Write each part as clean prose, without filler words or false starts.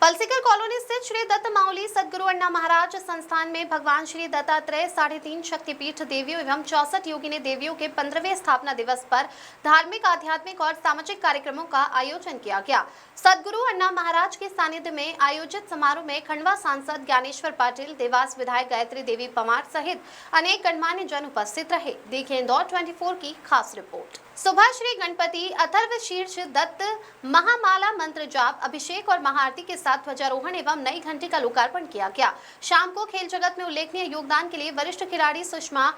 Palsikar colony स्थित श्री दत्त माउली सद्गुरु अण्णा महाराज संस्थान में भगवान श्री दत्तात्रेय 3.5 शक्तिपीठ देवियों एवं 64 योगिनी देवियों के 15वें स्थापना दिवस पर धार्मिक, आध्यात्मिक और सामाजिक कार्यक्रमों का आयोजन किया गया। सद्गुरु अण्णा महाराज के सानिध्य में आयोजित समारोह में खंडवा सांसद ज्ञानेश्वर पाटिल, देवास विधायक गायत्री देवी पवार सहित अनेक गणमान्य जन उपस्थित रहे। देखिए इंदौर 24 की खास रिपोर्ट। सुबह श्री गणपति अथर्व शीर्ष दत्त महामाला मंत्र जाप, अभिषेक और महाआरती के साथ ध्वजारोहण एवं नई घंटी का लोकार्पण किया गया। शाम को खेल जगत में उल्लेखनीय योगदान के लिए वरिष्ठ खिलाड़ी सुषमा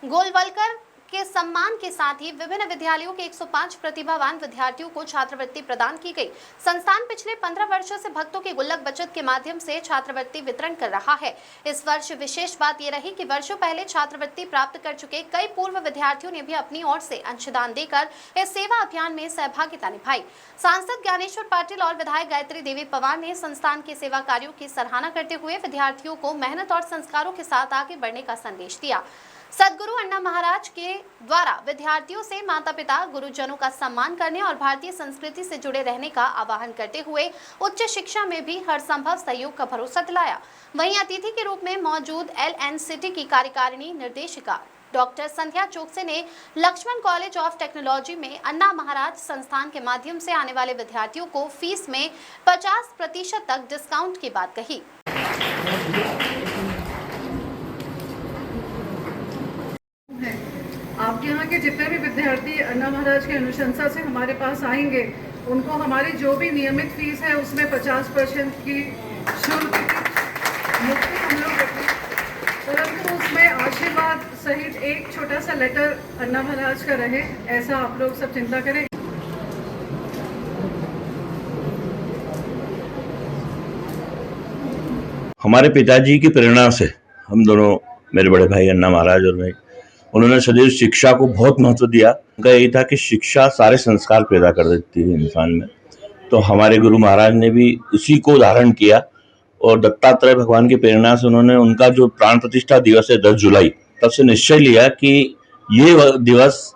गोलवलकर के सम्मान के साथ ही विभिन्न विद्यालयों के 105 प्रतिभावान विद्यार्थियों को छात्रवृत्ति प्रदान की गई। संस्थान पिछले 15 वर्षों से भक्तों की गुल्लक बचत के माध्यम से छात्रवृत्ति वितरण कर रहा है। इस वर्ष विशेष बात यह रही कि वर्षों पहले छात्रवृत्ति प्राप्त कर चुके कई पूर्व विद्यार्थियों ने भी अपनी ओर से अंशदान देकर इस सेवा अभियान में सहभागिता निभाई। सांसद ज्ञानेश्वर पाटिल और विधायक गायत्री देवी पवार ने संस्थान के सेवा कार्यों की सराहना करते हुए विद्यार्थियों को मेहनत और संस्कारों के साथ आगे बढ़ने का संदेश दिया। सद्गुरु अण्णा महाराज के द्वारा विद्यार्थियों से माता पिता, गुरुजनों का सम्मान करने और भारतीय संस्कृति से जुड़े रहने का आह्वान करते हुए उच्च शिक्षा में भी हर संभव सहयोग का भरोसा दिलाया। वहीं अतिथि के रूप में मौजूद LNCT की कार्यकारिणी निर्देशिका डॉक्टर संध्या चोकसे ने लक्ष्मण कॉलेज ऑफ टेक्नोलॉजी में अण्णा महाराज संस्थान के माध्यम से आने वाले विद्यार्थियों को फीस में 50% तक डिस्काउंट की बात कही। आपके यहाँ के जितने भी विद्यार्थी अण्णा महाराज की अनुशंसा से हमारे पास आएंगे, उनको हमारी जो भी नियमित फीस है उसमें 50% की शुल्क मुक्ति हम लोग रखें, परंतु उसमें आशीर्वाद सहित एक छोटा सा लेटर अण्णा महाराज का रहे, ऐसा आप लोग सब चिंता करें। हमारे पिताजी की प्रेरणा से हम दोनों, मेरे बड़े भाई अण्णा महाराज और मैं, उन्होंने सदैव शिक्षा को बहुत महत्व दिया। उनका यही था कि शिक्षा सारे संस्कार पैदा कर देती है इंसान में। तो हमारे गुरु महाराज ने भी उसी को धारण किया और दत्तात्रेय भगवान की प्रेरणा से उन्होंने उनका जो प्राण प्रतिष्ठा दिवस है 10 जुलाई, तब से निश्चय लिया कि ये दिवस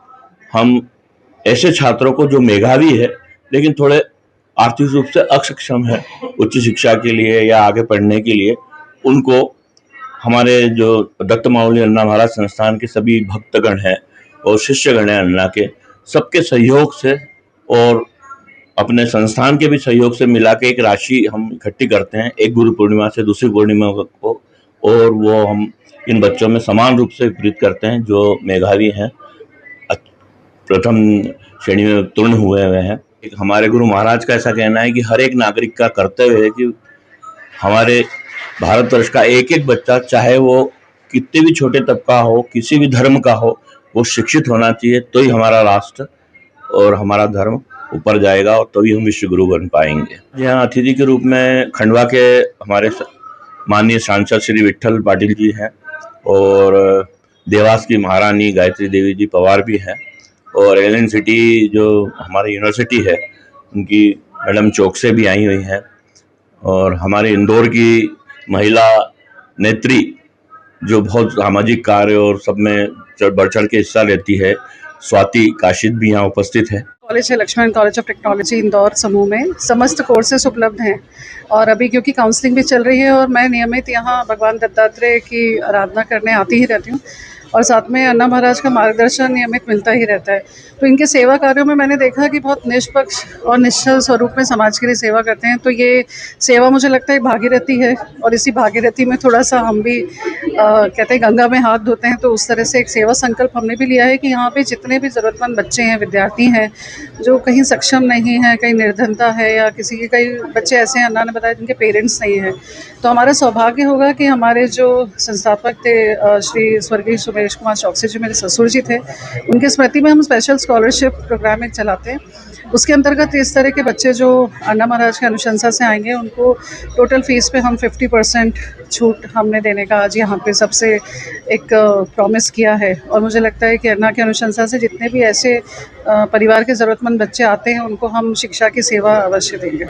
हम ऐसे छात्रों को जो मेधावी है लेकिन थोड़े आर्थिक रूप से अक्षम है उच्च शिक्षा के लिए या आगे पढ़ने के लिए, उनको हमारे जो दत्त माउली अण्णा महाराज संस्थान के सभी भक्तगण हैं और शिष्यगण हैं अण्णा के, सबके सहयोग से और अपने संस्थान के भी सहयोग से मिला के एक राशि हम इकट्ठी करते हैं एक गुरु पूर्णिमा से दूसरी पूर्णिमा को, और वो हम इन बच्चों में समान रूप से वितरित करते हैं जो मेधावी हैं, प्रथम श्रेणी में उत्तीर्ण हुए हैं। हमारे गुरु महाराज का ऐसा कहना है कि हर एक नागरिक का कर्तव्य है कि हमारे भारतवर्ष का एक एक बच्चा, चाहे वो कितने भी छोटे तबका हो, किसी भी धर्म का हो, वो शिक्षित होना चाहिए, तो ही हमारा राष्ट्र और हमारा धर्म ऊपर जाएगा और तभी हम विश्व गुरु बन पाएंगे। यहाँ अतिथि के रूप में खंडवा के हमारे माननीय सांसद श्री विट्ठल पाटिल जी हैं और देवास की महारानी गायत्री देवी जी पवार भी हैं और LNCT जो हमारी यूनिवर्सिटी है उनकी मैडम चोकसे भी आई हुई हैं और हमारे इंदौर की महिला नेत्री जो बहुत सामाजिक कार्य और सब में बढ़ चढ़ के हिस्सा लेती है, स्वाति काशिद भी यहाँ उपस्थित है। कॉलेज है Lakshman college of technology Indore समूह में समस्त कोर्सेस उपलब्ध हैं और अभी क्योंकि काउंसलिंग भी चल रही है और मैं नियमित यहाँ भगवान दत्तात्रेय की आराधना करने आती ही रहती हूँ और साथ में अण्णा महाराज का मार्गदर्शन नियमित मिलता ही रहता है। तो इनके सेवा कार्यों में मैंने देखा कि बहुत निष्पक्ष और निश्चल स्वरूप में समाज के लिए सेवा करते हैं। तो ये सेवा मुझे लगता है भागीरथी है और इसी भागीरथी में थोड़ा सा हम भी कहते हैं गंगा में हाथ धोते हैं, तो उस तरह से एक सेवा संकल्प हमने भी लिया है कि यहाँ पे जितने भी ज़रूरतमंद बच्चे हैं, विद्यार्थी हैं जो कहीं सक्षम नहीं हैं, कहीं निर्धनता है या किसी के कई बच्चे ऐसे हैं, अण्णा ने बताया जिनके पेरेंट्स नहीं हैं, तो हमारा सौभाग्य होगा कि हमारे जो संस्थापक थे श्री स्वर्गीय सुमेश कुमार चौकसे जी, मेरे ससुर जी थे, उनके स्मृति में हम स्पेशल स्कॉलरशिप प्रोग्राम एक चलाते हैं। उसके अंतर्गत इस तरह के बच्चे जो अण्णा महाराज की अनुशंसा से आएंगे उनको टोटल फीस पे हम 50% छूट हमने देने का आज यहाँ पे सबसे एक प्रॉमिस किया है और मुझे लगता है कि अण्णा की अनुशंसा से जितने भी ऐसे परिवार के ज़रूरतमंद बच्चे आते हैं उनको हम शिक्षा की सेवा अवश्य देंगे।